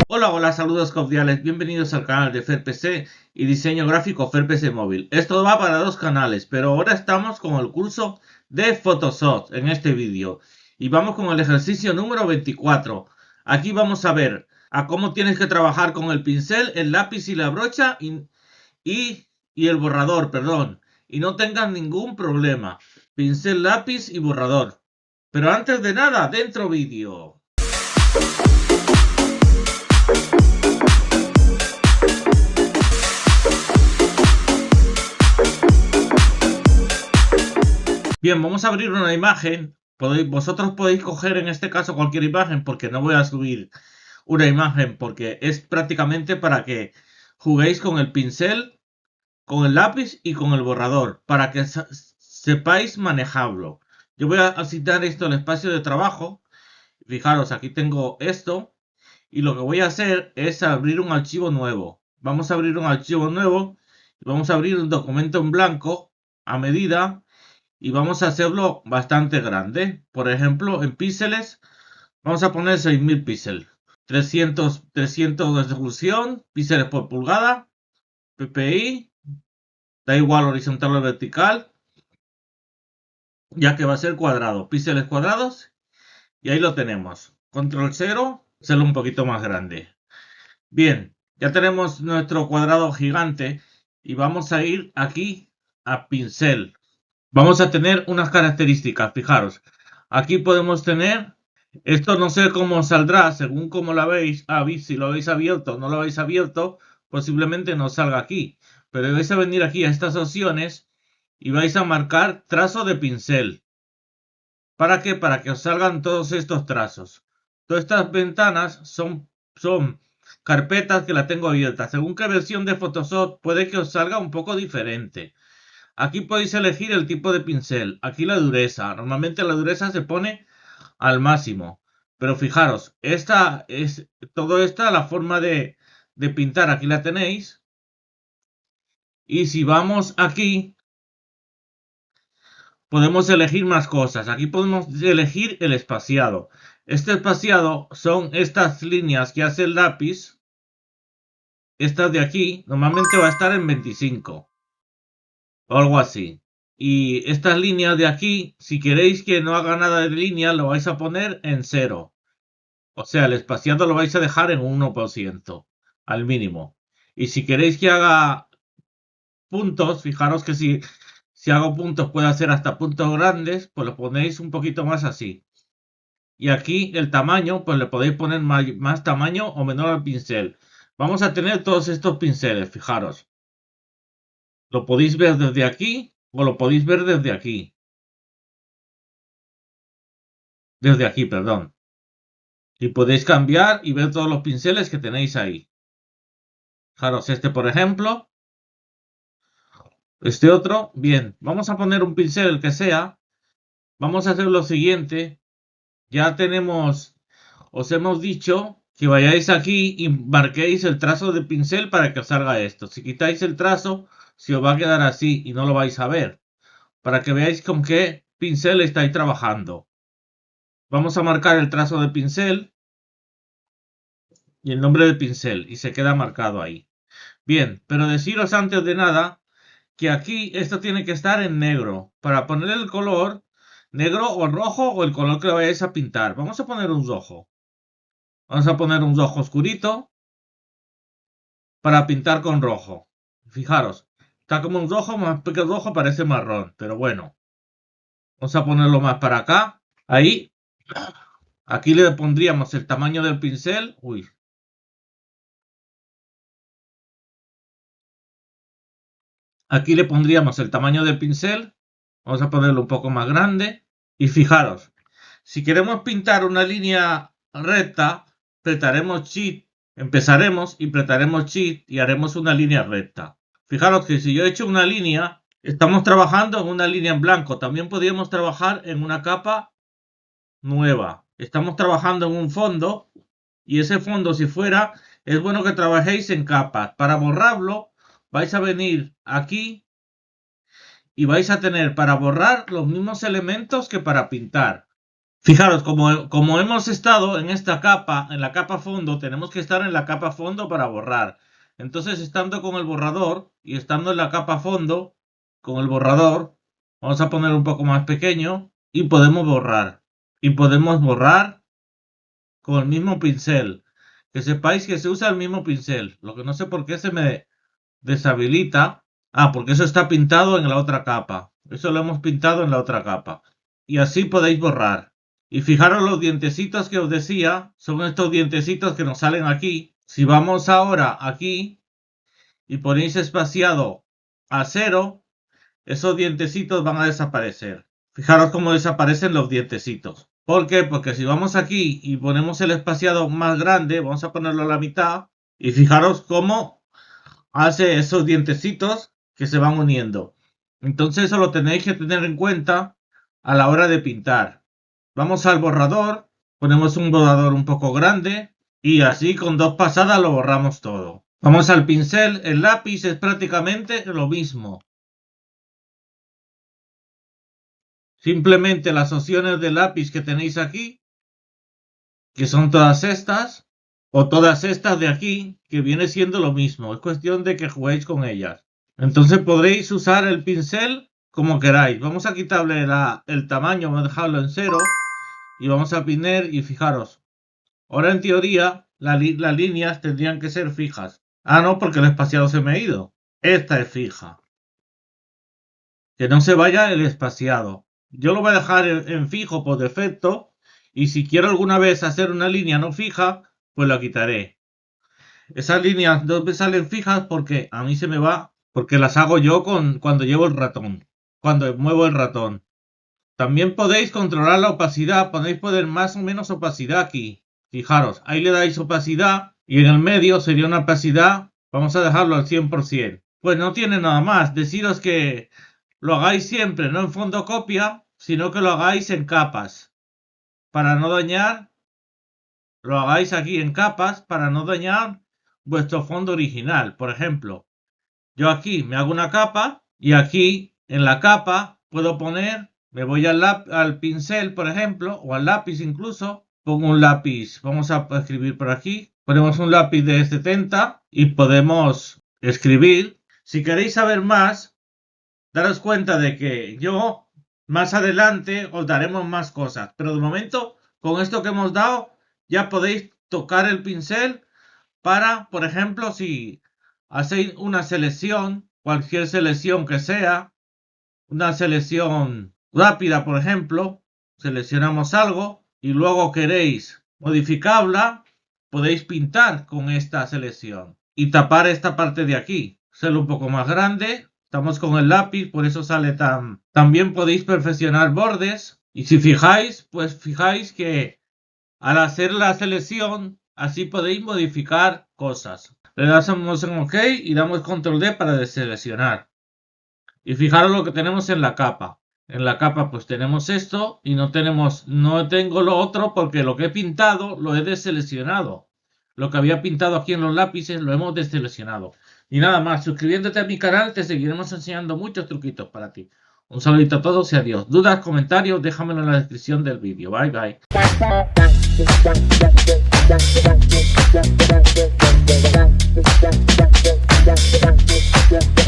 Hola, saludos cordiales, bienvenidos al canal de FerPC y diseño gráfico FerPC móvil. Esto va para dos canales, pero ahora estamos con el curso de Photoshop en este vídeo. Y vamos con el ejercicio número 24. Aquí vamos a ver a cómo tienes que trabajar con el pincel, el lápiz y la brocha y el borrador, perdón. Y no tengas ningún problema. Pincel, lápiz y borrador. Pero antes de nada, dentro vídeo. Bien, vamos a abrir una imagen. Vosotros podéis coger en este caso cualquier imagen, porque no voy a subir una imagen, porque es prácticamente para que juguéis con el pincel, con el lápiz y con el borrador, para que sepáis manejarlo. Yo voy a asignar esto al espacio de trabajo. Fijaros, aquí tengo esto. Y lo que voy a hacer es abrir un archivo nuevo. Vamos a abrir un archivo nuevo. Vamos a abrir un documento en blanco a medida. Y vamos a hacerlo bastante grande. Por ejemplo, en píxeles vamos a poner 6000 píxeles. 300 de resolución, píxeles por pulgada, ppi, da igual horizontal o vertical, ya que va a ser cuadrado, píxeles cuadrados, y ahí lo tenemos. Control 0, hacerlo un poquito más grande. Bien, ya tenemos nuestro cuadrado gigante y vamos a ir aquí a pincel. Vamos a tener unas características, fijaros. Aquí podemos tener, esto no sé cómo saldrá, según cómo la veis. Si lo habéis abierto o no lo habéis abierto, posiblemente no salga aquí. Pero vais a venir aquí a estas opciones y vais a marcar trazo de pincel. ¿Para qué? Para que os salgan todos estos trazos. Todas estas ventanas son carpetas que la tengo abiertas. Según qué versión de Photoshop puede que os salga un poco diferente. Aquí podéis elegir el tipo de pincel. Aquí la dureza. Normalmente la dureza se pone al máximo. Pero fijaros, todo esta la forma de pintar. Aquí la tenéis. Y si vamos aquí, podemos elegir más cosas. Aquí podemos elegir el espaciado. Este espaciado son estas líneas que hace el lápiz. Estas de aquí normalmente va a estar en 25. O algo así. Y estas líneas de aquí, si queréis que no haga nada de línea, lo vais a poner en 0. O sea, el espaciado lo vais a dejar en 1%, al mínimo. Y si queréis que haga puntos, fijaros que si hago puntos puede hacer hasta puntos grandes, pues lo ponéis un poquito más así. Y aquí el tamaño, pues le podéis poner más tamaño o menor al pincel. Vamos a tener todos estos pinceles, fijaros. Lo podéis ver desde aquí o lo podéis ver desde aquí. Desde aquí, perdón. Y podéis cambiar y ver todos los pinceles que tenéis ahí. Fijaros, este por ejemplo. Este otro. Bien, vamos a poner un pincel, el que sea. Vamos a hacer lo siguiente. Ya tenemos, os hemos dicho que vayáis aquí y marquéis el trazo de pincel para que os salga esto. Si quitáis el trazo, se os va a quedar así y no lo vais a ver. Para que veáis con qué pincel estáis trabajando. Vamos a marcar el trazo de pincel y el nombre del pincel y se queda marcado ahí. Bien, pero deciros antes de nada que aquí esto tiene que estar en negro. Para poner el color negro o rojo o el color que vayáis a pintar. Vamos a poner un rojo. Vamos a poner un rojo oscurito para pintar con rojo. Fijaros, está como un rojo, más que el rojo parece marrón, pero bueno. Vamos a ponerlo más para acá. Ahí. Aquí le pondríamos el tamaño del pincel. Uy. Aquí le pondríamos el tamaño del pincel. Vamos a ponerlo un poco más grande. Y fijaros, si queremos pintar una línea recta, apretaremos Shift, empezaremos y apretaremos Shift y haremos una línea recta. Fijaros que si yo he hecho una línea, estamos trabajando en una línea en blanco. También podríamos trabajar en una capa nueva. Estamos trabajando en un fondo y ese fondo si fuera, es bueno que trabajéis en capas. Para borrarlo vais a venir aquí y vais a tener para borrar los mismos elementos que para pintar. Fijaros, como hemos estado en esta capa, en la capa fondo, tenemos que estar en la capa fondo para borrar. Entonces, estando con el borrador y estando en la capa fondo, con el borrador, vamos a poner un poco más pequeño y podemos borrar. Y podemos borrar con el mismo pincel. Que sepáis que se usa el mismo pincel. Lo que no sé por qué se me deshabilita. Ah, porque eso está pintado en la otra capa. Eso lo hemos pintado en la otra capa. Y así podéis borrar. Y fijaros los dientecitos que os decía. Son estos dientecitos que nos salen aquí. Si vamos ahora aquí y ponéis espaciado a 0, esos dientecitos van a desaparecer. Fijaros cómo desaparecen los dientecitos. ¿Por qué? Porque si vamos aquí y ponemos el espaciado más grande, vamos a ponerlo a la mitad, y fijaros cómo hace esos dientecitos que se van uniendo. Entonces eso lo tenéis que tener en cuenta a la hora de pintar. Vamos al borrador, ponemos un borrador un poco grande y así con 2 pasadas lo borramos todo. Vamos al pincel, el lápiz es prácticamente lo mismo. Simplemente las opciones de lápiz que tenéis aquí, que son todas estas, o todas estas de aquí, que viene siendo lo mismo. Es cuestión de que juguéis con ellas. Entonces podréis usar el pincel como queráis. Vamos a quitarle el tamaño, vamos a dejarlo en 0 y vamos a poner, y fijaros, ahora en teoría las líneas tendrían que ser fijas. Ah, no, porque el espaciado se me ha ido. Esta es fija. Que no se vaya el espaciado. Yo lo voy a dejar en fijo por defecto, y si quiero alguna vez hacer una línea no fija, pues la quitaré. Esas líneas no me salen fijas porque a mí se me va, porque las hago yo cuando llevo el ratón, cuando muevo el ratón. También podéis controlar la opacidad, podéis poner más o menos opacidad aquí. Fijaros, ahí le dais opacidad y en el medio sería una opacidad, vamos a dejarlo al 100%. Pues no tiene nada más, deciros que lo hagáis siempre, no en fotocopia, sino que lo hagáis en capas. Para no dañar, lo hagáis aquí en capas para no dañar vuestro fondo original. Por ejemplo, yo aquí me hago una capa y aquí en la capa puedo poner, me voy al pincel, por ejemplo, o al lápiz incluso, pongo un lápiz, vamos a escribir por aquí, ponemos un lápiz de 70 y podemos escribir. Si queréis saber más, daros cuenta de que yo más adelante os daremos más cosas, pero de momento con esto que hemos dado ya podéis tocar el pincel para, por ejemplo, si hacéis una selección, cualquier selección que sea, una selección rápida, por ejemplo, seleccionamos algo y luego queréis modificarla, podéis pintar con esta selección y tapar esta parte de aquí, hacerlo un poco más grande. Estamos con el lápiz, por eso sale tan... También podéis perfeccionar bordes y si fijáis, pues fijáis que al hacer la selección, así podéis modificar cosas. Le damos en OK y damos Control D para deseleccionar. Y fijaros lo que tenemos en la capa. En la capa pues tenemos esto y no tengo lo otro porque lo que he pintado lo he deseleccionado. Lo que había pintado aquí en los lápices lo hemos deseleccionado. Y nada más, suscribiéndote a mi canal te seguiremos enseñando muchos truquitos para ti. Un saludito a todos y adiós. Dudas, comentarios, déjamelo en la descripción del vídeo. Bye bye.